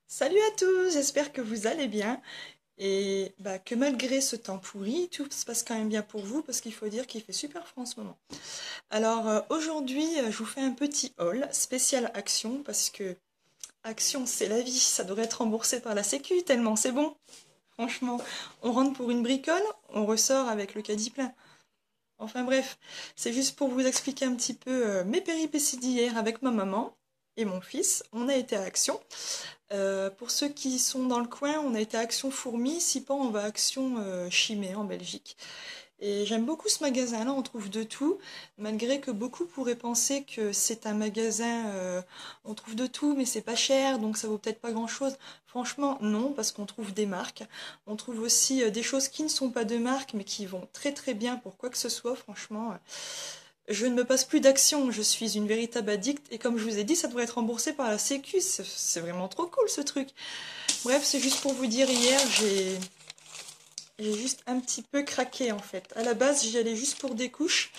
Salut à tous, j'espère que vous allez bien et que malgré ce temps pourri, tout se passe quand même bien pour vous parce qu'il faut dire qu'il fait super froid en ce moment. Alors aujourd'hui, je vous fais un petit haul spécial Action parce que Action c'est la vie, ça devrait être remboursé par la Sécu tellement c'est bon. Franchement, on rentre pour une bricole, on ressort avec le caddie plein. Enfin bref, c'est juste pour vous expliquer un petit peu mes péripéties d'hier avec ma maman et mon fils. On a été à Action. Pour ceux qui sont dans le coin, on a été à Action Fourmi, si pas on va à Action Chimay en Belgique. Et j'aime beaucoup ce magasin-là, on trouve de tout, malgré que beaucoup pourraient penser que c'est un magasin, on trouve de tout, mais c'est pas cher, donc ça vaut peut-être pas grand-chose. Franchement, non, parce qu'on trouve des marques. On trouve aussi des choses qui ne sont pas de marque, mais qui vont très très bien pour quoi que ce soit, franchement. Je ne me passe plus d'action, je suis une véritable addict et comme je vous ai dit, ça devrait être remboursé par la Sécu, c'est vraiment trop cool ce truc. Bref, c'est juste pour vous dire, hier j'ai juste un petit peu craqué en fait. À la base, j'y allais juste pour des couches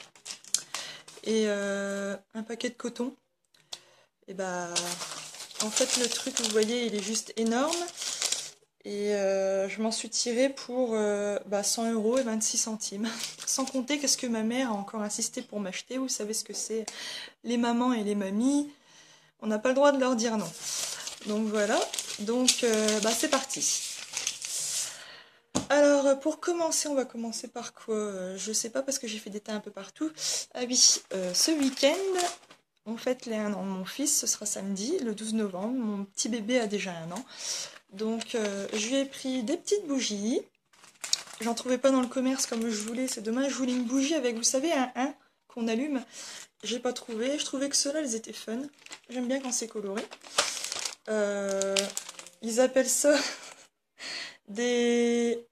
et un paquet de coton. Et en fait, le truc, vous voyez, il est juste énorme. Et je m'en suis tirée pour 100 € et 26 centimes. Sans compter qu'est-ce que ma mère a encore insisté pour m'acheter. Vous savez ce que c'est, les mamans et les mamies. On n'a pas le droit de leur dire non. Donc voilà, donc c'est parti. Alors pour commencer, on va commencer par quoi? Je sais pas parce que j'ai fait des tas un peu partout. Ah oui, ce week-end, on fête les 1 an de mon fils, ce sera samedi, le 12 novembre. Mon petit bébé a déjà 1 an. Donc je lui ai pris des petites bougies. J'en trouvais pas dans le commerce comme je voulais, c'est dommage. Je voulais une bougie avec, vous savez, un qu'on allume. J'ai pas trouvé, je trouvais que ceux-là, ils étaient fun. J'aime bien quand c'est coloré. Euh, Ils appellent ça des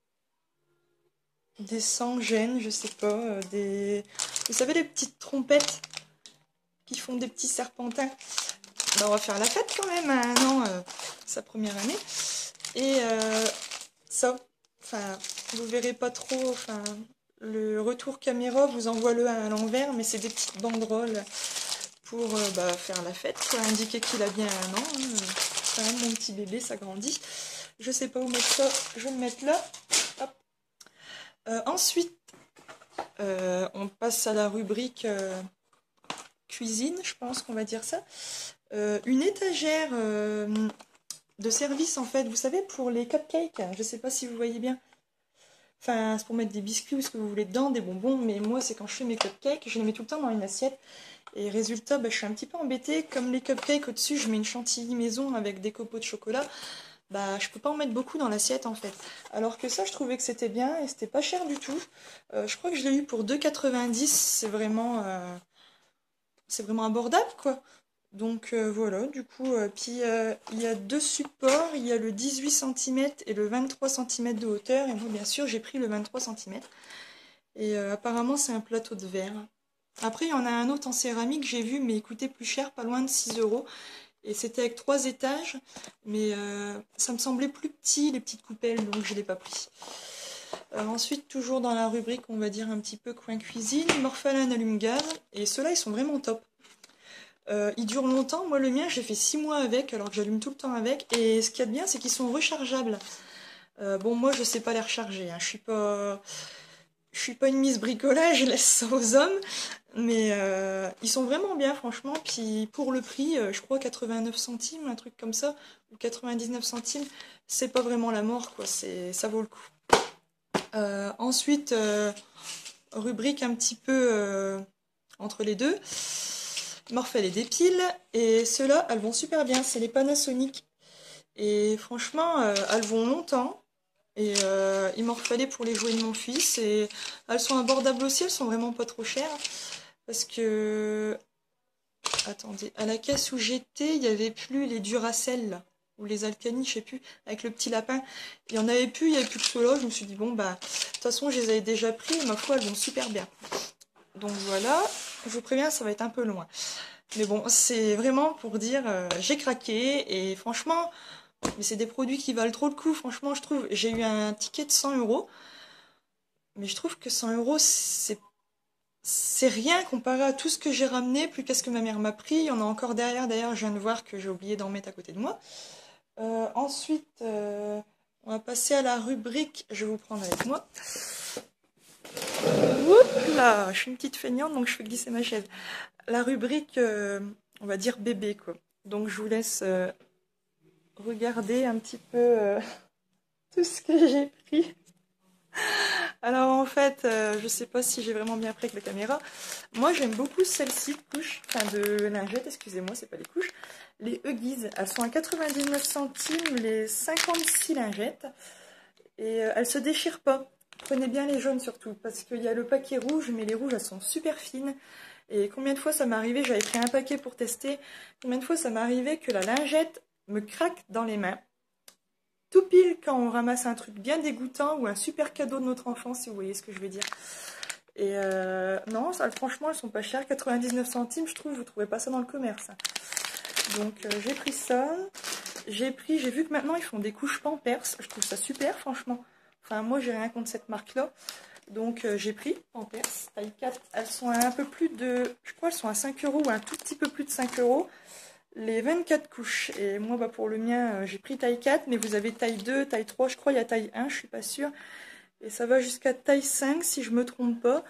sans-gênes, je sais pas, vous savez les petites trompettes qui font des petits serpentins. On va faire la fête quand même à 1 an, sa première année. Et ça, enfin, vous verrez pas trop, enfin, le retour caméra vous envoie le à l'envers, mais c'est des petites banderoles pour faire la fête, quoi, indiquer qu'il a bien 1 an. Quand même, mon petit bébé, ça grandit. Je sais pas où mettre ça, je vais le mettre là. Hop. Ensuite, on passe à la rubrique cuisine, je pense qu'on va dire ça. Une étagère de service, en fait, vous savez, pour les cupcakes. Je sais pas si vous voyez bien. Enfin, c'est pour mettre des biscuits ou ce que vous voulez dedans, des bonbons, mais moi, c'est quand je fais mes cupcakes, je les mets tout le temps dans une assiette. Et résultat, je suis un petit peu embêtée. Comme les cupcakes au-dessus, je mets une chantilly maison avec des copeaux de chocolat. Je peux pas en mettre beaucoup dans l'assiette en fait. Alors que ça, je trouvais que c'était bien et c'était pas cher du tout. Je crois que je l'ai eu pour 2,90. C'est vraiment abordable quoi. Donc voilà, du coup, puis il y a deux supports, il y a le 18 cm et le 23 cm de hauteur. Et moi, bien sûr, j'ai pris le 23 cm. Et apparemment, c'est un plateau de verre. Après, il y en a un autre en céramique, j'ai vu, mais il coûtait plus cher, pas loin de 6 €. Et c'était avec 3 étages, mais ça me semblait plus petit, les petites coupelles, donc je ne l'ai pas pris. Ensuite, toujours dans la rubrique, on va dire un petit peu coin cuisine, Morphalin allume-gaz, et ceux-là, ils sont vraiment top. Ils durent longtemps, moi le mien, j'ai fait 6 mois avec, alors que j'allume tout le temps avec, et ce qu'il y a de bien, c'est qu'ils sont rechargeables. Bon, moi, je sais pas les recharger, hein. Je suis pas une Miss Bricolage, je laisse ça aux hommes, mais ils sont vraiment bien, franchement. Puis pour le prix, je crois 89 centimes, un truc comme ça, ou 99 centimes, c'est pas vraiment la mort, quoi. Ça vaut le coup. Ensuite, rubrique un petit peu entre les deux. Morphelle et des piles, et ceux-là, elles vont super bien. C'est les Panasonic. Et franchement, elles vont longtemps. Et il m'en refallait pour les jouets de mon fils. Et elles sont abordables aussi, elles sont vraiment pas trop chères. Parce que, attendez, à la caisse où j'étais, il n'y avait plus les Duracell, là, ou les Alcani, je sais plus, avec le petit lapin. Il y en avait plus, il n'y avait plus que ceux-là. Je me suis dit, bon, de toute façon, je les avais déjà pris, et ma foi, elles vont super bien. Donc voilà, je vous préviens, ça va être un peu loin. Mais bon, c'est vraiment pour dire, j'ai craqué, et franchement, mais c'est des produits qui valent trop le coup, franchement, je trouve. J'ai eu un ticket de 100 €, mais je trouve que 100 € c'est rien comparé à tout ce que j'ai ramené, plus qu'à ce que ma mère m'a pris. Il y en a encore derrière, d'ailleurs, je viens de voir que j'ai oublié d'en mettre à côté de moi. Ensuite, on va passer à la rubrique. Je vais vous prendre avec moi. Oups là, je suis une petite feignante, donc je fais glisser ma chaise. La rubrique, on va dire bébé, quoi. Donc je vous laisse regarder un petit peu tout ce que j'ai pris. Alors en fait, je sais pas si j'ai vraiment bien pris avec la caméra. Moi j'aime beaucoup celle-ci de couche, enfin de lingette, excusez-moi, c'est pas les couches. Les Huggies, elles sont à 99 centimes, les 56 lingettes. Et elles se déchirent pas. Prenez bien les jaunes surtout, parce qu'il y a le paquet rouge, mais les rouges elles sont super fines. Et combien de fois ça m'est arrivé, j'avais pris un paquet pour tester, combien de fois ça m'est arrivé que la lingette me craque dans les mains. Tout pile quand on ramasse un truc bien dégoûtant ou un super cadeau de notre enfance, si vous voyez ce que je veux dire. Et non, ça, franchement, elles sont pas chères, 99 centimes, je trouve, vous trouvez pas ça dans le commerce. Donc j'ai pris ça. J'ai vu que maintenant ils font des couches Pampers, je trouve ça super, franchement. Enfin, moi j'ai rien contre cette marque-là. Donc j'ai pris Pampers, taille 4. Elles sont à un peu plus de, je crois elles sont à 5 € ou un tout petit peu plus de 5 €. Les 24 couches. Et moi, bah, pour le mien, j'ai pris taille 4, mais vous avez taille 2, taille 3, je crois, il y a taille 1, je suis pas sûre. Et ça va jusqu'à taille 5, si je me trompe pas.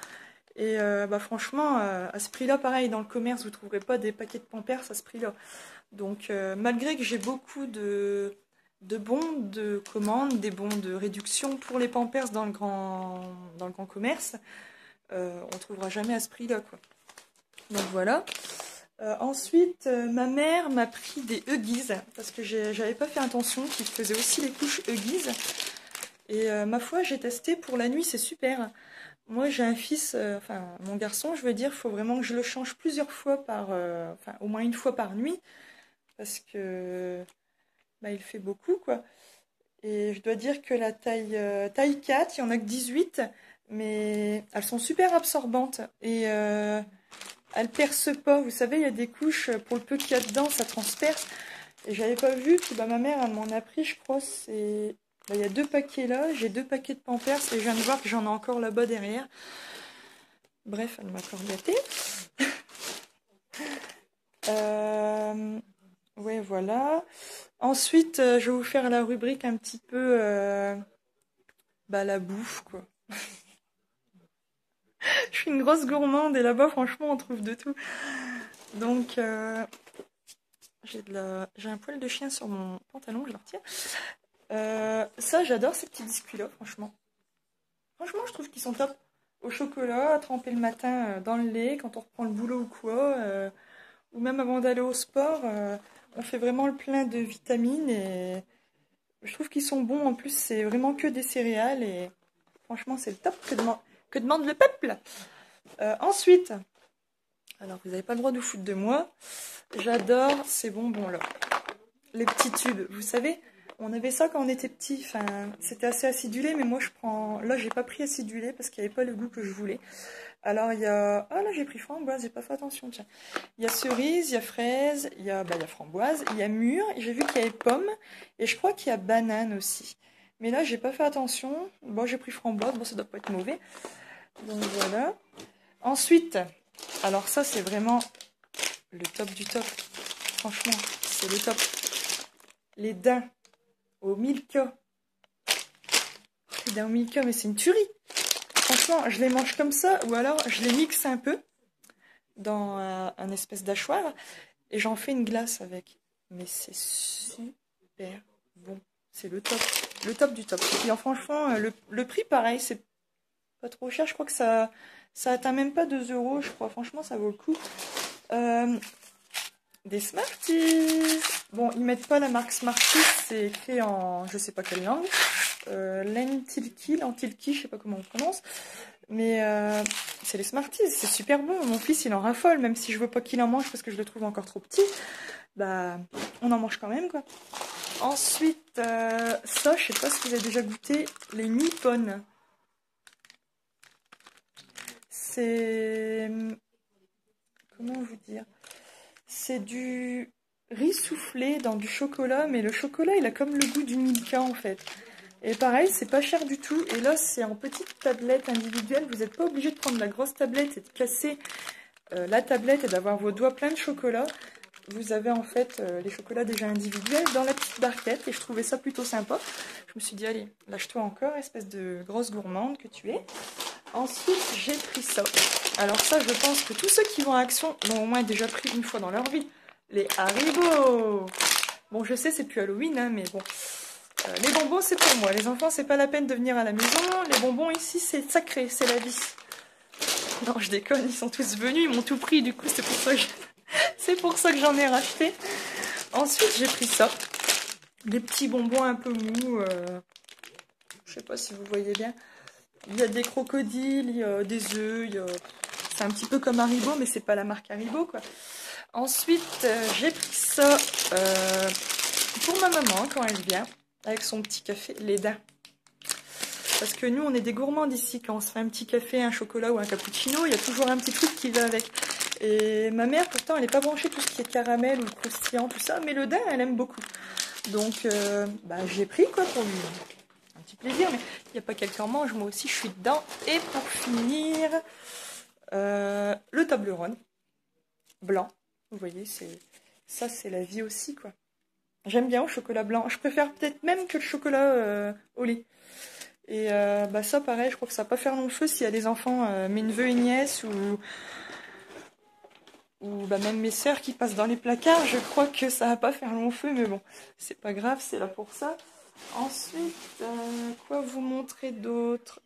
Et bah, franchement, à ce prix-là, pareil, dans le commerce, vous ne trouverez pas des paquets de Pampers à ce prix-là. Donc, malgré que j'ai beaucoup de bons de commande, des bons de réduction pour les Pampers dans le grand commerce, on ne trouvera jamais à ce prix-là, quoi. Donc voilà. Ensuite, ma mère m'a pris des Huggies parce que j'avais pas fait attention qu'ils faisaient aussi les couches Huggies. Et ma foi, j'ai testé pour la nuit, c'est super. Moi, j'ai un fils, enfin mon garçon, je veux dire, il faut vraiment que je le change plusieurs fois enfin au moins une fois par nuit parce que bah, il fait beaucoup, quoi. Et je dois dire que la taille 4, il y en a que 18, mais elles sont super absorbantes et elles percent pas. Vous savez, il y a des couches, pour le peu qu'il y a dedans, ça transperce. Et j'avais pas vu, puis bah, ma mère, elle m'en a pris, je crois, c'est... Bah, il y a 2 paquets là, j'ai 2 paquets de Pampers et je viens de voir que j'en ai encore là-bas derrière. Bref, elle m'a encore gâtée. Ouais, voilà. Ensuite, je vais vous faire la rubrique un petit peu... bah, la bouffe, quoi. Je suis une grosse gourmande et là-bas, franchement, on trouve de tout. Donc, j'ai un poil de chien sur mon pantalon, je le retire. Ça, j'adore ces petits biscuits-là, franchement. Franchement, je trouve qu'ils sont top. Au chocolat, à tremper le matin dans le lait, quand on reprend le boulot ou quoi, ou même avant d'aller au sport, on fait vraiment le plein de vitamines et je trouve qu'ils sont bons. En plus, c'est vraiment que des céréales et franchement, c'est le top que demande le peuple. Ensuite, alors vous n'avez pas le droit de vous foutre de moi, j'adore ces bonbons-là. Les petits tubes, vous savez, on avait ça quand on était petit, enfin, c'était assez acidulé, mais moi je prends... Là, j'ai pas pris acidulé parce qu'il n'y avait pas le goût que je voulais. Alors, il y a... Ah là, j'ai pris framboise, j'ai pas fait attention, tiens. Il y a cerise, il y a fraise, il y a framboise, il y a mûre, j'ai vu qu'il y avait pomme, et je crois qu'il y a banane aussi. Mais là, j'ai pas fait attention. Bon, j'ai pris framboise, bon, ça doit pas être mauvais. Donc voilà. Ensuite, alors ça, c'est vraiment le top du top. Franchement, c'est le top. Les daims au Milka. Les daims au Milka, mais c'est une tuerie. Franchement, je les mange comme ça, ou alors je les mixe un peu dans un espèce d'hachoir, et j'en fais une glace avec. Mais c'est super bon. C'est le top. Le top du top. Et puis, franchement, le prix, pareil, c'est pas trop cher. Je crois que ça atteint même pas 2 €, je crois. Franchement, ça vaut le coup. Des Smarties. Bon, ils mettent pas la marque Smarties, c'est écrit en je sais pas quelle langue. Lentilki, je sais pas comment on prononce. Mais c'est les Smarties, c'est super bon. Mon fils, il en raffole, même si je veux pas qu'il en mange parce que je le trouve encore trop petit. Bah, on en mange quand même, quoi. Ensuite, ça, je sais pas si vous avez déjà goûté, les Nippon. C'est... Comment vous dire? C'est du riz soufflé dans du chocolat, mais le chocolat, il a comme le goût du Milka, en fait. Et pareil, c'est pas cher du tout. Et là, c'est en petite tablette individuelle. Vous n'êtes pas obligé de prendre la grosse tablette et de casser la tablette et d'avoir vos doigts pleins de chocolat. vous avez en fait les chocolats déjà individuels dans la petite barquette et je trouvais ça plutôt sympa. Je me suis dit, allez, lâche-toi encore, espèce de grosse gourmande que tu es. Ensuite, j'ai pris ça. Alors ça, je pense que tous ceux qui vont à Action l'ont au moins déjà pris une fois dans leur vie. Les Haribo. Bon, je sais, c'est plus Halloween, hein, mais bon. Les bonbons, c'est pour moi. Les enfants, c'est pas la peine de venir à la maison. Les bonbons, ici, c'est sacré, c'est la vie. Non, je déconne, ils sont tous venus, ils m'ont tout pris, du coup, c'est pour ça que j'en ai racheté. Ensuite, j'ai pris ça. Des petits bonbons un peu mous. Je sais pas si vous voyez bien. Il y a des crocodiles, il y a des œufs, c'est un petit peu comme Haribo, mais c'est pas la marque Haribo, quoi. Ensuite, j'ai pris ça pour ma maman quand elle vient, avec son petit café Léda. Parce que nous, on est des gourmands ici. Quand on se fait un petit café, un chocolat ou un cappuccino, il y a toujours un petit truc qui va avec. Et ma mère, pourtant, elle n'est pas branchée tout ce qui est caramel ou croustillant, tout ça, mais le daim, elle aime beaucoup. Donc, j'ai pris, quoi, pour lui. Un petit plaisir, mais il n'y a pas quelqu'un mange, moi aussi, je suis dedans. Et pour finir, le Toblerone blanc. Vous voyez, ça, c'est la vie aussi, quoi. J'aime bien au chocolat blanc. Je préfère peut-être même que le chocolat au lait. Et ça, pareil, je crois que ça va pas faire long feu s'il y a des enfants, mes neveux et nièces, ou même mes sœurs qui passent dans les placards. Je crois que ça va pas faire long feu, mais bon, c'est pas grave, c'est là pour ça. Ensuite, quoi vous montrer d'autre?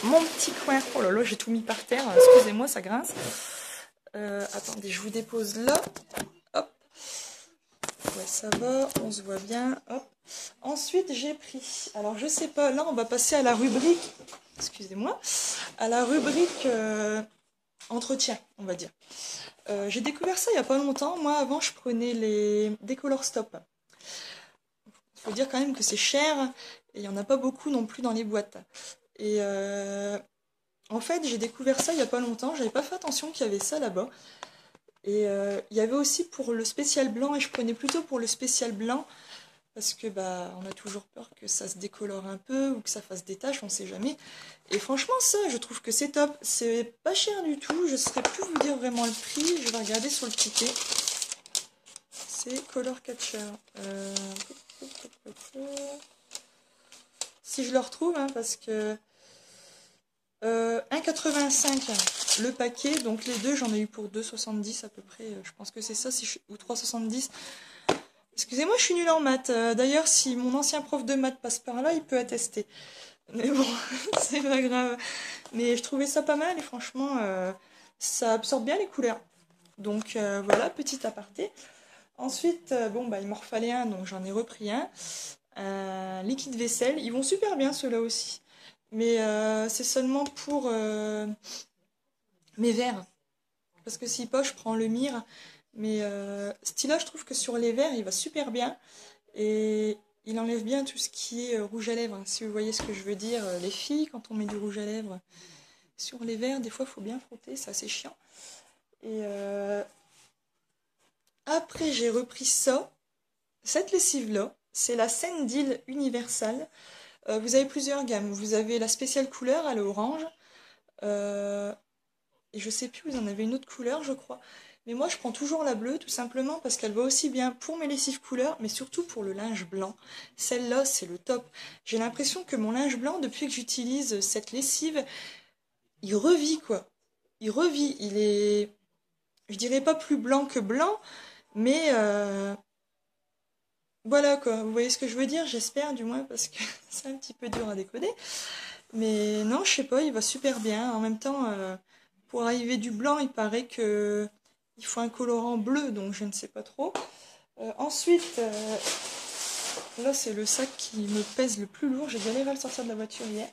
Mon petit coin. Oh là là, j'ai tout mis par terre. Excusez-moi, ça grince. Attendez, je vous dépose là. Hop. Ouais, ça va, on se voit bien. Hop. Ensuite, j'ai pris. Alors, je sais pas, là, on va passer à la rubrique. Excusez-moi. À la rubrique entretien, on va dire. J'ai découvert ça il y a pas longtemps. Moi, avant, je prenais des Color Stop. Il faut dire quand même que c'est cher et il n'y en a pas beaucoup non plus dans les boîtes. Et en fait, j'ai découvert ça il n'y a pas longtemps. J'avais pas fait attention qu'il y avait ça là-bas. Et il y avait aussi pour le spécial blanc et je prenais plutôt pour le spécial blanc parce que on a toujours peur que ça se décolore un peu ou que ça fasse des taches, on sait jamais. Et franchement, ça, je trouve que c'est top. C'est pas cher du tout. Je ne saurais plus vous dire vraiment le prix. Je vais regarder sur le ticket. C'est Color Catcher. Si je le retrouve, hein, parce que 1,85 le paquet, donc les deux, j'en ai eu pour 2,70 à peu près. Je pense que c'est ça, ou 3,70. Excusez-moi, je suis nulle en maths. D'ailleurs, si mon ancien prof de maths passe par là, il peut attester. Mais bon, c'est pas grave. Mais je trouvais ça pas mal et franchement, ça absorbe bien les couleurs. Donc voilà, petit aparté. Ensuite, il m'en refallait un, donc j'en ai repris un. Un liquide vaisselle. Ils vont super bien ceux-là aussi. Mais c'est seulement pour mes verres. Parce que si pas, je prends le mire. Mais ce style-là, je trouve que sur les verres, il va super bien. Et il enlève bien tout ce qui est rouge à lèvres. Si vous voyez ce que je veux dire, les filles, quand on met du rouge à lèvres sur les verres, des fois, il faut bien frotter, c'est assez chiant. Et après, j'ai repris ça. Cette lessive-là, c'est la Sandil Universal. Vous avez plusieurs gammes. Vous avez la spéciale couleur, elle est orange. Et je sais plus, vous en avez une autre couleur, je crois. Mais moi, je prends toujours la bleue, tout simplement parce qu'elle va aussi bien pour mes lessives couleur, mais surtout pour le linge blanc. Celle-là, c'est le top. J'ai l'impression que mon linge blanc, depuis que j'utilise cette lessive, il revit, quoi. Il revit. Il est, je dirais pas plus blanc que blanc, mais voilà, quoi. Vous voyez ce que je veux dire? J'espère, du moins, parce que c'est un petit peu dur à décoder. Mais non, je sais pas, il va super bien. En même temps, pour arriver du blanc, il paraît que il faut un colorant bleu, donc je ne sais pas trop. Ensuite, là c'est le sac qui me pèse le plus lourd. J'ai galéré à le sortir de la voiture hier.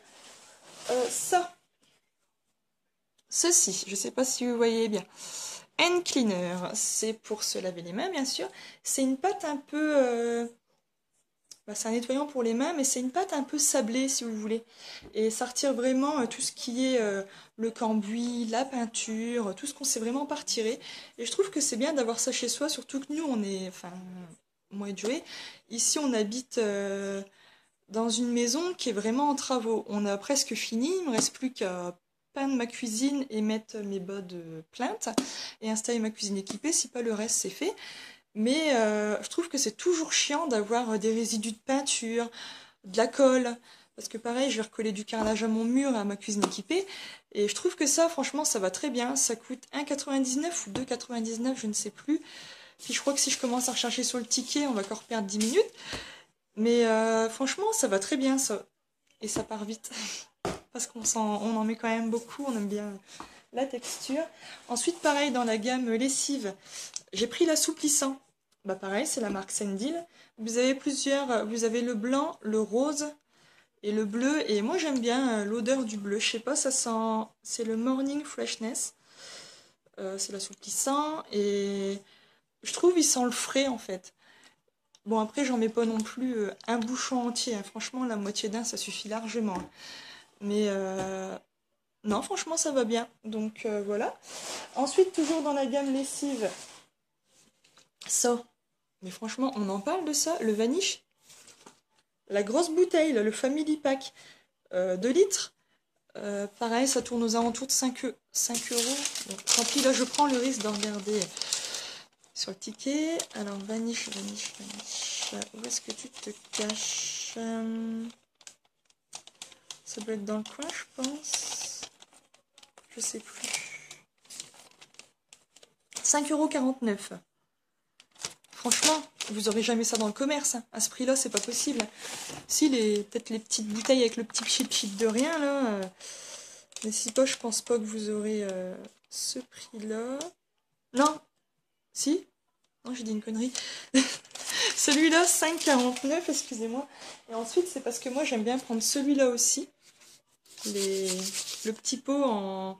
Ceci, je ne sais pas si vous voyez bien. Hand cleaner, c'est pour se laver les mains, bien sûr. C'est une pâte un peu... c'est un nettoyant pour les mains, mais c'est une pâte un peu sablée, si vous voulez. Et ça retire vraiment tout ce qui est le cambouis, la peinture, tout ce qu'on sait vraiment pas retirer. Et je trouve que c'est bien d'avoir ça chez soi, surtout que nous, on est... Enfin, moi et Joey, ici, on habite dans une maison qui est vraiment en travaux. On a presque fini, il me reste plus qu'à peindre ma cuisine et mettre mes bas de plainte et installer ma cuisine équipée, si pas le reste c'est fait. Mais je trouve que c'est toujours chiant d'avoir des résidus de peinture, de la colle, parce que pareil, je vais recoller du carrelage à mon mur, à ma cuisine équipée, et je trouve que ça, franchement, ça va très bien. Ça coûte 1,99 ou 2,99, je ne sais plus. Puis je crois que si je commence à rechercher sur le ticket, on va encore perdre 10 minutes. Mais franchement, ça va très bien, ça. Et ça part vite. Parce on en met quand même beaucoup, on aime bien la texture. Ensuite, pareil, dans la gamme lessive, j'ai pris l'assouplissant. Bah pareil, c'est la marque Sendil. Vous avez plusieurs, vous avez le blanc, le rose et le bleu. Et moi, j'aime bien l'odeur du bleu. Je sais pas, ça sent... C'est le Morning Freshness. C'est l'assouplissant. Et je trouve il sent le frais, en fait. Bon, après, j'en mets pas non plus un bouchon entier, hein. Franchement, la moitié d'un, ça suffit largement. Mais non, franchement, ça va bien. Donc, voilà. Ensuite, toujours dans la gamme lessive, ça. Mais franchement, on en parle de ça, le Vanish. La grosse bouteille, là, le Family Pack, 2 litres. Pareil, ça tourne aux alentours de 5 euros. Bon, tant pis, là, je prends le risque de regarder sur le ticket. Alors, Vanish. Où est-ce que tu te caches? Ça doit être dans le coin, je pense. Je sais plus. 5,49 €. Franchement, vous aurez jamais ça dans le commerce, hein. À ce prix-là, c'est pas possible. Si, peut-être les petites bouteilles avec le petit cheat de rien, là. Mais si pas, je pense pas que vous aurez ce prix-là. Non. Si? Non, j'ai dit une connerie. Celui-là, 5,49 €, excusez-moi. Et ensuite, c'est parce que moi, j'aime bien prendre celui-là aussi. Le petit pot en...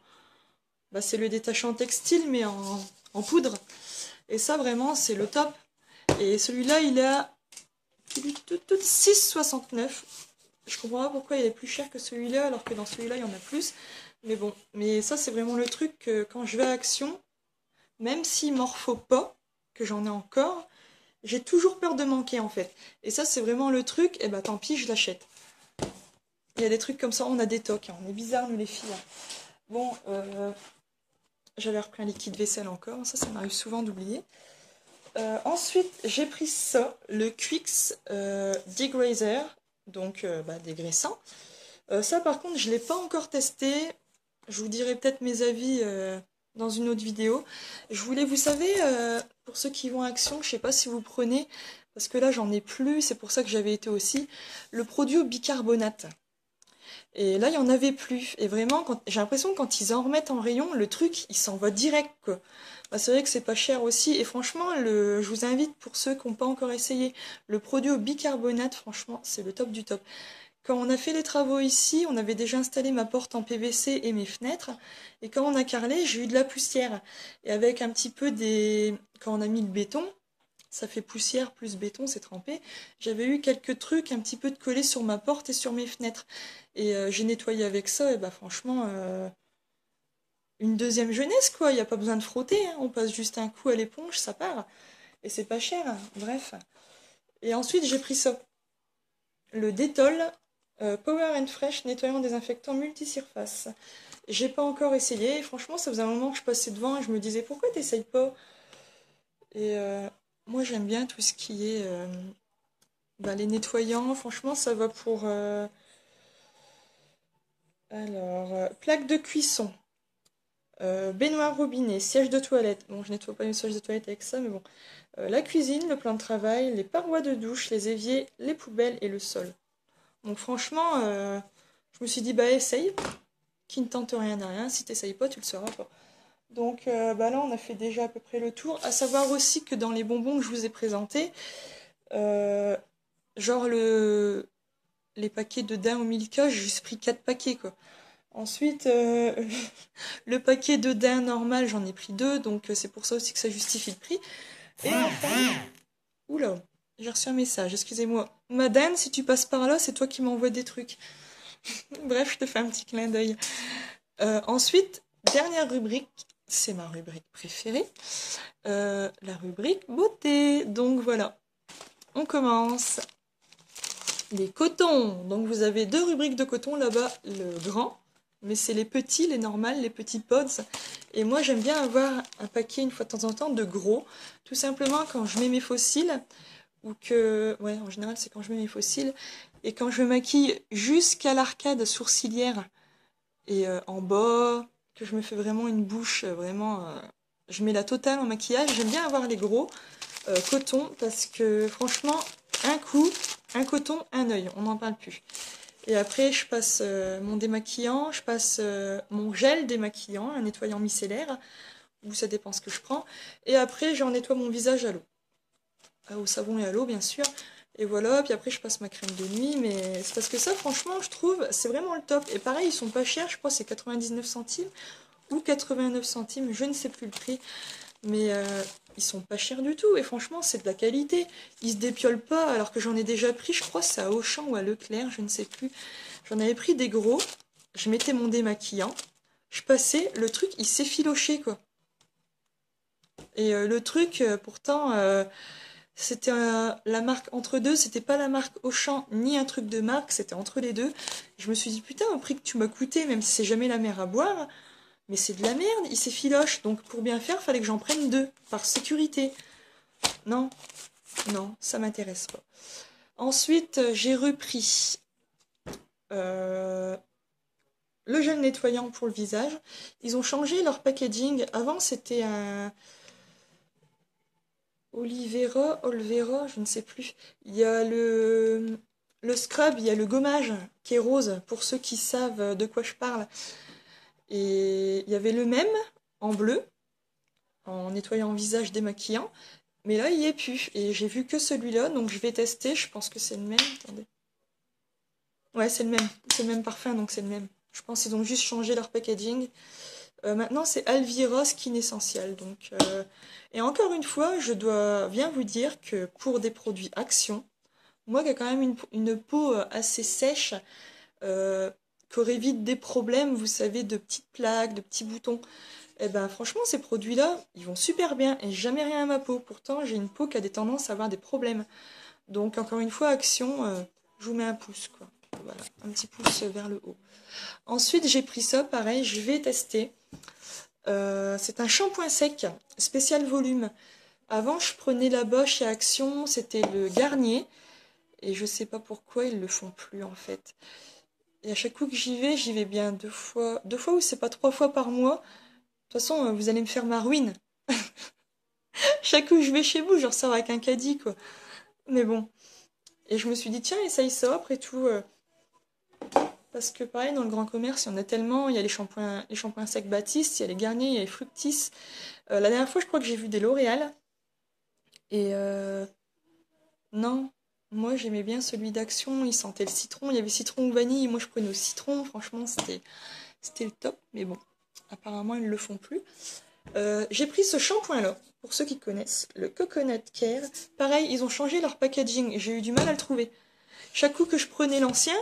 Bah, c'est le détachant textile, mais en poudre. Et ça, vraiment, c'est le top. Et celui-là, il est à 6,69 €. Je comprends pas pourquoi il est plus cher que celui-là, alors que dans celui-là, il y en a plus. Mais bon, mais ça, c'est vraiment le truc que quand je vais à Action, même s'il m'en faut pas, que j'en ai encore, j'ai toujours peur de manquer, en fait. Et ça, c'est vraiment le truc, et bah tant pis, je l'achète. Il y a des trucs comme ça, on a des tocs, hein. On est bizarres, nous, les filles. Bon, j'avais repris un liquide vaisselle encore, ça m'arrive souvent d'oublier. Ensuite, j'ai pris ça, le Quix Degrazer, donc dégraissant. Ça, par contre, je ne l'ai pas encore testé. Je vous dirai peut-être mes avis dans une autre vidéo. Je voulais, vous savez, pour ceux qui vont à Action, je ne sais pas si vous prenez, parce que là, j'en ai plus, c'est pour ça que j'avais été aussi, le produit au bicarbonate. Et là, il n'y en avait plus. Et vraiment, j'ai l'impression que quand ils en remettent en rayon, le truc, il s'en va direct, quoi. Bah, c'est vrai que c'est pas cher aussi. Et franchement, je vous invite, pour ceux qui n'ont pas encore essayé, le produit au bicarbonate, franchement, c'est le top du top. Quand on a fait les travaux ici, on avait déjà installé ma porte en PVC et mes fenêtres. Et quand on a carrelé, j'ai eu de la poussière. Et avec un petit peu des... Quand on a mis le béton, ça fait poussière plus béton, c'est trempé. J'avais eu quelques trucs un petit peu de collés sur ma porte et sur mes fenêtres. Et j'ai nettoyé avec ça, et bah franchement, une deuxième jeunesse, quoi. Il n'y a pas besoin de frotter, hein. On passe juste un coup à l'éponge, ça part. Et c'est pas cher, hein. Bref. Et ensuite, j'ai pris ça. Le Dettol Power and Fresh nettoyant désinfectant multisurface. J'ai pas encore essayé, et franchement, ça faisait un moment que je passais devant et je me disais, pourquoi t'essayes pas? Et moi, j'aime bien tout ce qui est les nettoyants. Franchement, ça va pour... plaque de cuisson. Baignoire robinet, siège de toilette. Bon, je nettoie pas une siège de toilette avec ça, mais bon. La cuisine, le plan de travail, les parois de douche, les éviers, les poubelles et le sol. Donc franchement, je me suis dit, bah essaye. Qui ne tente rien à rien. Si t'essayes pas, tu le sauras pas. Donc là, on a fait déjà à peu près le tour. À savoir aussi que dans les bonbons que je vous ai présentés, genre les paquets de daim au Milka, j'ai juste pris 4 paquets, quoi. Ensuite, le paquet de daim normal, j'en ai pris 2, donc c'est pour ça aussi que ça justifie le prix. Et enfin... Oula, j'ai reçu un message, excusez-moi. Madame, si tu passes par là, c'est toi qui m'envoies des trucs. Bref, je te fais un petit clin d'œil. Ensuite, dernière rubrique, c'est ma rubrique préférée, la rubrique beauté. Donc voilà, on commence. Les cotons. Donc vous avez 2 rubriques de coton là-bas, le grand mais c'est les petits, les normales, les petits pods. Et moi, j'aime bien avoir un paquet une fois de temps en temps de gros. Tout simplement, quand je mets mes faux cils, ou que... Ouais, en général, c'est quand je mets mes faux cils. Et quand je me maquille jusqu'à l'arcade sourcilière et en bas, que je me fais vraiment une bouche, vraiment... je mets la totale en maquillage. J'aime bien avoir les gros coton parce que, franchement, un coup, un coton, un œil. On n'en parle plus. Et après, je passe mon démaquillant, je passe mon gel démaquillant, un nettoyant micellaire, ou ça dépend ce que je prends. Et après, j'en nettoie mon visage à l'eau. Au savon et à l'eau, bien sûr. Et voilà, puis après, je passe ma crème de nuit. Mais c'est parce que ça, franchement, je trouve, c'est vraiment le top. Et pareil, ils sont pas chers, je crois c'est 99 centimes ou 89 centimes, je ne sais plus le prix. Mais ils sont pas chers du tout. Et franchement, c'est de la qualité. Ils se dépiolent pas, alors que j'en ai déjà pris, je crois, c'est à Auchan ou à Leclerc, je ne sais plus. J'en avais pris des gros. Je mettais mon démaquillant. Je passais, le truc, il s'effilochait, quoi. Et le truc, pourtant, c'était la marque entre deux. C'était pas la marque Auchan, ni un truc de marque. C'était entre les deux. Je me suis dit, putain, au prix que tu m'as coûté, même si c'est jamais la mer à boire, mais c'est de la merde, il s'effiloche. Donc pour bien faire, fallait que j'en prenne deux, par sécurité. Non, non, ça m'intéresse pas. Ensuite, j'ai repris le gel nettoyant pour le visage. Ils ont changé leur packaging. Avant, c'était un Olvera, je ne sais plus. Il y a le scrub, il y a le gommage qui est rose, pour ceux qui savent de quoi je parle. Et il y avait le même en bleu, en nettoyant le visage démaquillant. Mais là, il n'y est plus. Et j'ai vu que celui-là, donc je vais tester. Je pense que c'est le même. Attendez. Ouais, c'est le même. C'est le même parfum, donc c'est le même. Je pense qu'ils ont juste changé leur packaging. Maintenant, c'est Alvira Skin Essential. Donc, et encore une fois, je dois bien vous dire que pour des produits Action, moi qui ai quand même une peau assez sèche, qui aurait vite des problèmes, vous savez, de petites plaques, de petits boutons, et ben franchement, ces produits-là, ils vont super bien et jamais rien à ma peau. Pourtant, j'ai une peau qui a des tendances à avoir des problèmes. Donc, encore une fois, Action, je vous mets un pouce, quoi. Voilà, un petit pouce vers le haut. Ensuite, j'ai pris ça, pareil, je vais tester. C'est un shampoing sec, spécial volume. Avant, je prenais là-bas chez Action, c'était le Garnier. Et je sais pas pourquoi ils le font plus, en fait. Et à chaque coup que j'y vais bien deux fois. Deux fois ou c'est pas trois fois par mois. De toute façon, vous allez me faire ma ruine. Chaque coup que je vais chez vous, je ressors avec un caddie, quoi. Mais bon. Et je me suis dit, tiens, essaye ça après tout. Parce que pareil, dans le grand commerce, il y en a tellement. Il y a les shampoings secs Baptiste, il y a les Garnier, il y a les Fructis. La dernière fois, je crois que j'ai vu des L'Oréal. Et non, moi j'aimais bien celui d'Action. Il sentait le citron. Il y avait citron ou vanille. Moi, je prenais au citron. Franchement, c'était le top. Mais bon, apparemment, ils ne le font plus. J'ai pris ce shampoing-là, pour ceux qui connaissent, le Coconut Care. Pareil, ils ont changé leur packaging. J'ai eu du mal à le trouver. Chaque coup que je prenais l'ancien,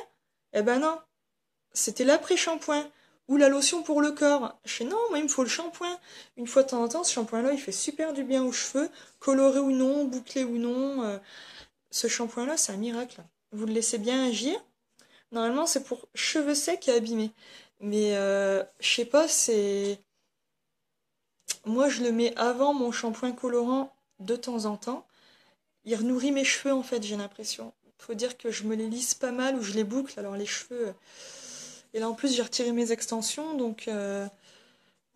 eh ben non, c'était l'après-shampoing ou la lotion pour le corps. Je fais non, moi il me faut le shampoing. Une fois de temps en temps, ce shampoing-là, il fait super du bien aux cheveux, coloré ou non, bouclé ou non. Ce shampoing-là, c'est un miracle. Vous le laissez bien agir. Normalement, c'est pour cheveux secs et abîmés. Mais je sais pas, c'est... Moi, je le mets avant mon shampoing colorant de temps en temps. Il renourrit mes cheveux, en fait, j'ai l'impression. Faut dire que je me les lisse pas mal ou je les boucle. Alors, les cheveux... Et là, en plus, j'ai retiré mes extensions, donc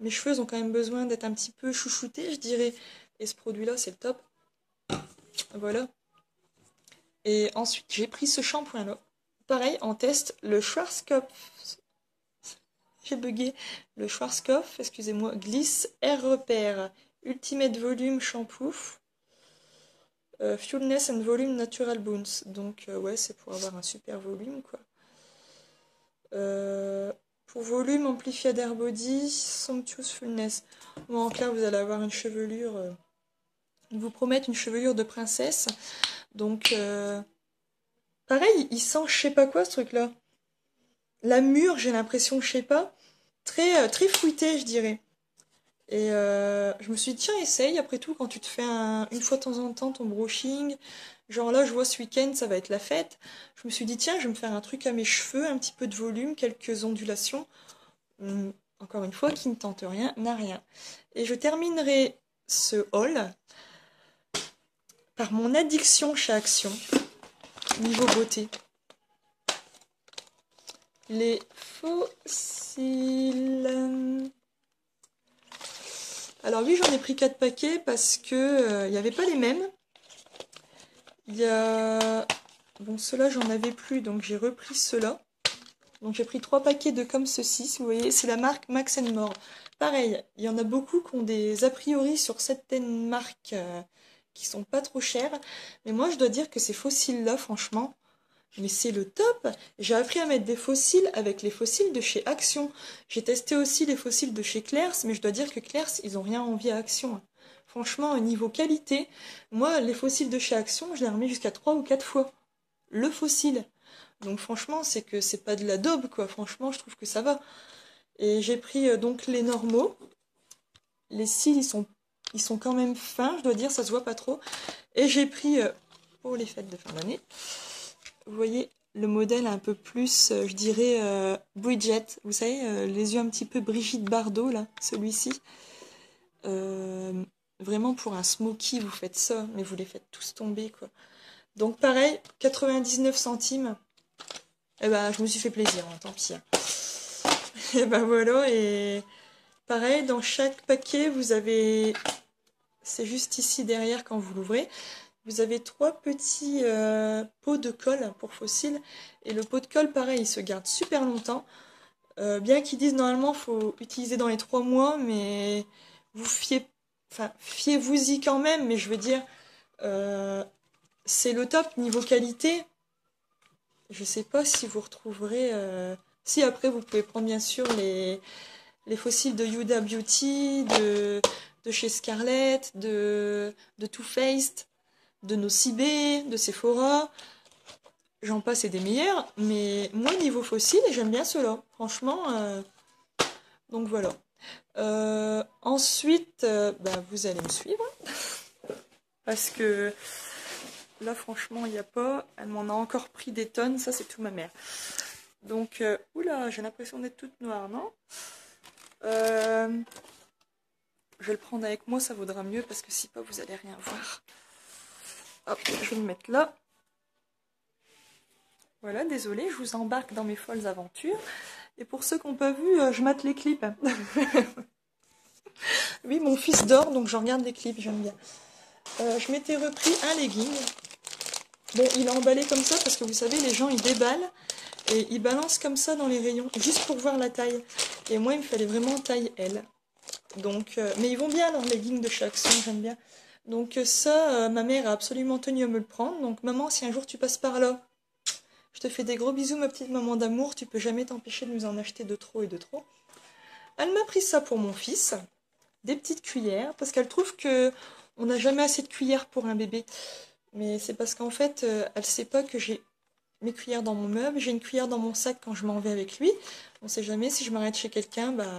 mes cheveux ont quand même besoin d'être un petit peu chouchoutés, je dirais. Et ce produit-là, c'est le top. Voilà. Et ensuite, j'ai pris ce shampoing-là. Pareil, en test, le Schwarzkopf. J'ai bugué. Le Schwarzkopf, excusez-moi, Glisse Air Repair. Ultimate Volume Shampoo. Fuelness and Volume Natural Bounce. Donc, ouais, c'est pour avoir un super volume, quoi. Pour volume, amplifié d'Air Body, Sumptuous Fullness. Bon, en clair, vous allez avoir une chevelure. Ils vous promettent une chevelure de princesse. Donc, pareil, il sent je sais pas quoi ce truc-là. La mûre, j'ai l'impression, je sais pas. Très, très fruité, je dirais. Et je me suis dit, tiens, essaye. Après tout, quand tu te fais une fois de temps en temps ton brushing, genre là, je vois ce week-end, ça va être la fête. Je me suis dit, tiens, je vais me faire un truc à mes cheveux, un petit peu de volume, quelques ondulations. Encore une fois, qui ne tente rien n'a rien. Et je terminerai ce haul par mon addiction chez Action, niveau beauté. Les fossiles. Alors oui, j'en ai pris 4 paquets parce que il n'y avait pas les mêmes. Il y a... Bon, ceux-là, j'en avais plus, donc j'ai repris ceux-là. Donc j'ai pris 3 paquets de comme ceci, si vous voyez, c'est la marque Max More. Pareil, il y en a beaucoup qui ont des a priori sur certaines marques qui sont pas trop chères. Mais moi, je dois dire que ces fossiles-là, franchement, mais c'est le top. J'ai appris à mettre des fossiles avec les fossiles de chez Action. J'ai testé aussi les fossiles de chez Claire's, mais je dois dire que Claire's, ils ont rien envie à Action. Franchement, au niveau qualité, moi, les fossiles de chez Action, je les remets jusqu'à 3 ou 4 fois. Le fossile. Donc franchement, c'est que c'est pas de la daube, quoi. Franchement, je trouve que ça va. Et j'ai pris donc les normaux. Les cils, ils sont quand même fins, je dois dire, ça se voit pas trop. Et j'ai pris, pour les fêtes de fin d'année, vous voyez, le modèle un peu plus, je dirais, Bridget. Vous savez, les yeux un petit peu Brigitte Bardot, là, celui-ci. Vraiment, pour un smoky, vous faites ça, mais vous les faites tous tomber, quoi. Donc pareil, 99 centimes. Eh ben, je me suis fait plaisir, hein, tant pis. Hein. Et ben voilà, et pareil, dans chaque paquet, vous avez... C'est juste ici derrière quand vous l'ouvrez. Vous avez 3 petits pots de colle pour fossiles. Et le pot de colle, pareil, il se garde super longtemps. Bien qu'ils disent normalement il faut utiliser dans les 3 mois, mais vous fiez-vous-y quand même. Mais je veux dire, c'est le top niveau qualité. Je sais pas si vous retrouverez... Si après vous pouvez prendre bien sûr les fossiles de Huda Beauty, de chez Scarlett, de Too Faced, de Nocibé, de Sephora. J'en passe et des meilleurs, mais moi niveau fossiles, j'aime bien ceux-là. Franchement, donc voilà. Ensuite, bah, vous allez me suivre. Parce que là, franchement, il n'y a pas. Elle m'en a encore pris des tonnes. Ça, c'est tout ma mère. Donc, oula, j'ai l'impression d'être toute noire, non? Je vais le prendre avec moi, ça vaudra mieux, parce que si pas, vous allez rien voir. Hop, je vais le mettre là. Voilà, désolée, je vous embarque dans mes folles aventures. Et pour ceux qui n'ont pas vu, je mate les clips. Oui, mon fils dort, donc je regarde les clips, j'aime bien. Je m'étais repris un legging. Bon, il est emballé comme ça, parce que vous savez, les gens, ils déballent. Et ils balancent comme ça dans les rayons, juste pour voir la taille. Et moi, il me fallait vraiment taille L. Donc, mais ils vont bien, leurs leggings de chez Action, j'aime bien. Donc ça, ma mère a absolument tenu à me le prendre. Donc maman, si un jour tu passes par là, je te fais des gros bisous, ma petite maman d'amour. Tu peux jamais t'empêcher de nous en acheter de trop et de trop. Elle m'a pris ça pour mon fils. Des petites cuillères, parce qu'elle trouve que on n'a jamais assez de cuillères pour un bébé. Mais c'est parce qu'en fait, elle sait pas que j'ai mes cuillères dans mon meuble, j'ai une cuillère dans mon sac quand je m'en vais avec lui. On sait jamais, si je m'arrête chez quelqu'un, bah,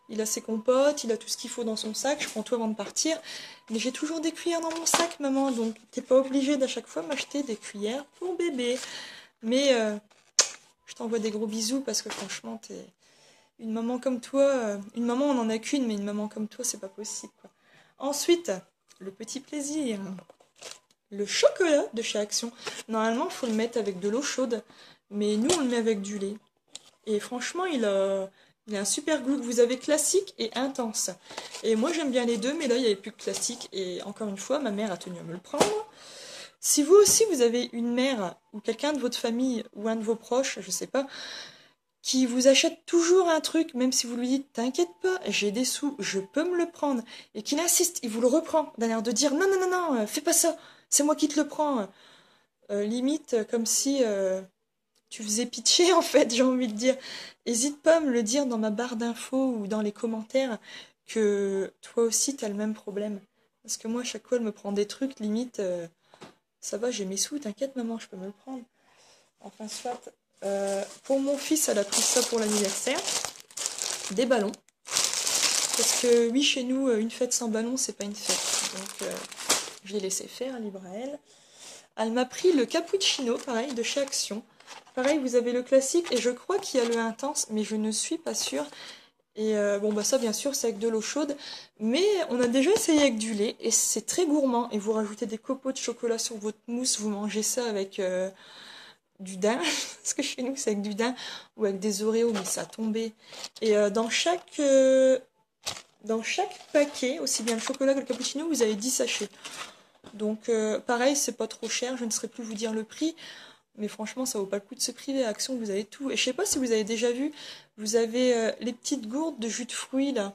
il a ses compotes, il a tout ce qu'il faut dans son sac, je prends tout avant de partir. Mais j'ai toujours des cuillères dans mon sac, maman, donc t'es pas obligée d'à chaque fois m'acheter des cuillères pour bébé. Mais je t'envoie des gros bisous parce que franchement, t'es une maman comme toi. Une maman, on en a qu'une, mais une maman comme toi, c'est pas possible, quoi. Ensuite, le petit plaisir. Le chocolat de chez Action. Normalement, il faut le mettre avec de l'eau chaude. Mais nous, on le met avec du lait. Et franchement, il a un super goût. Vous avez classique et intense. Et moi, j'aime bien les deux, mais là, il n'y avait plus que classique. Et encore une fois, ma mère a tenu à me le prendre. Si vous aussi, vous avez une mère ou quelqu'un de votre famille ou un de vos proches, je sais pas, qui vous achète toujours un truc, même si vous lui dites t'inquiète pas, j'ai des sous, je peux me le prendre, et qu'il insiste, il vous le reprend, d'un air de dire non, non, non, non, fais pas ça, c'est moi qui te le prends. Limite, comme si tu faisais pitcher, en fait, j'ai envie de dire. Hésite pas à me le dire dans ma barre d'infos ou dans les commentaires que toi aussi t'as le même problème. Parce que moi, à chaque fois, elle me prend des trucs, limite, ça va, j'ai mes sous, t'inquiète, maman, je peux me le prendre. Enfin, soit. Pour mon fils, elle a pris ça pour l'anniversaire. Des ballons. Parce que oui, chez nous, une fête sans ballon, c'est pas une fête. Donc, je l'ai laissé faire, libre à elle. Elle m'a pris le cappuccino, pareil, de chez Action. Pareil, vous avez le classique, et je crois qu'il y a le intense, mais je ne suis pas sûre. Et bon, bah ça, bien sûr, c'est avec de l'eau chaude. Mais on a déjà essayé avec du lait et c'est très gourmand. Et vous rajoutez des copeaux de chocolat sur votre mousse, vous mangez ça avec du daim. Ce que chez nous, c'est avec du daim ou avec des Oreos, mais ça a tombé. Et dans chaque paquet, aussi bien le chocolat que le cappuccino, vous avez 10 sachets. Donc pareil, c'est pas trop cher, je ne saurais plus vous dire le prix. Mais franchement, ça vaut pas le coup de se priver. À Action, vous avez tout. Et je sais pas si vous avez déjà vu, vous avez les petites gourdes de jus de fruits là.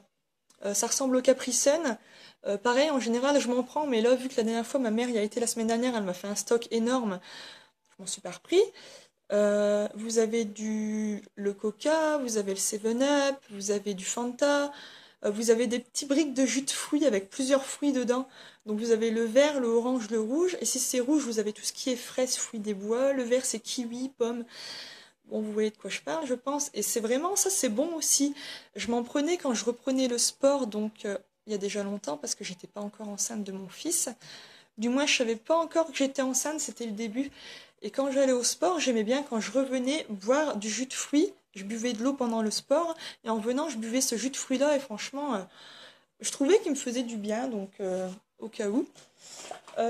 Ça ressemble au Capri Sun. Pareil, en général, je m'en prends, mais là, vu que la dernière fois, ma mère y a été la semaine dernière, elle m'a fait un stock énorme. Je m'en suis pas repris. Vous avez le Coca, vous avez le 7-Up, vous avez du Fanta, vous avez des petits briques de jus de fruits avec plusieurs fruits dedans. Donc vous avez le vert, le orange, le rouge. Et si c'est rouge, vous avez tout ce qui est fraises, fruits des bois. Le vert, c'est kiwi, pomme. Bon, vous voyez de quoi je parle, je pense. Et c'est vraiment, ça c'est bon aussi. Je m'en prenais quand je reprenais le sport, donc il y a déjà longtemps, parce que j'étais pas encore enceinte de mon fils. Du moins, je savais pas encore que j'étais enceinte, c'était le début. Et quand j'allais au sport, j'aimais bien quand je revenais boire du jus de fruits. Je buvais de l'eau pendant le sport, et en venant, je buvais ce jus de fruits-là, et franchement, je trouvais qu'il me faisait du bien, donc au cas où.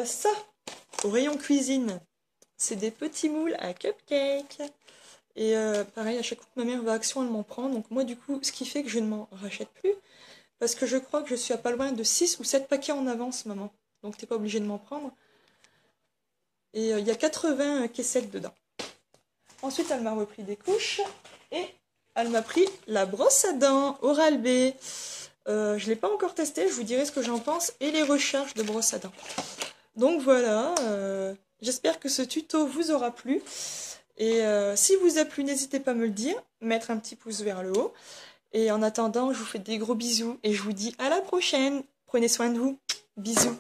Ça, au rayon cuisine, c'est des petits moules à cupcakes. Et pareil, à chaque fois que ma mère va à Action, elle m'en prend. Donc moi, du coup, ce qui fait que je ne m'en rachète plus. Parce que je crois que je suis à pas loin de 6 ou 7 paquets en avance, maman. Donc t'es pas obligé de m'en prendre. Et il y a 80 caissettes dedans. Ensuite, elle m'a repris des couches. Et elle m'a pris la brosse à dents Oral-B. Je ne l'ai pas encore testée, je vous dirai ce que j'en pense. Et les recharges de brosse à dents. Donc voilà, j'espère que ce tuto vous aura plu. Et si vous a plu, n'hésitez pas à me le dire, mettre un petit pouce vers le haut. Et en attendant, je vous fais des gros bisous et je vous dis à la prochaine. Prenez soin de vous. Bisous.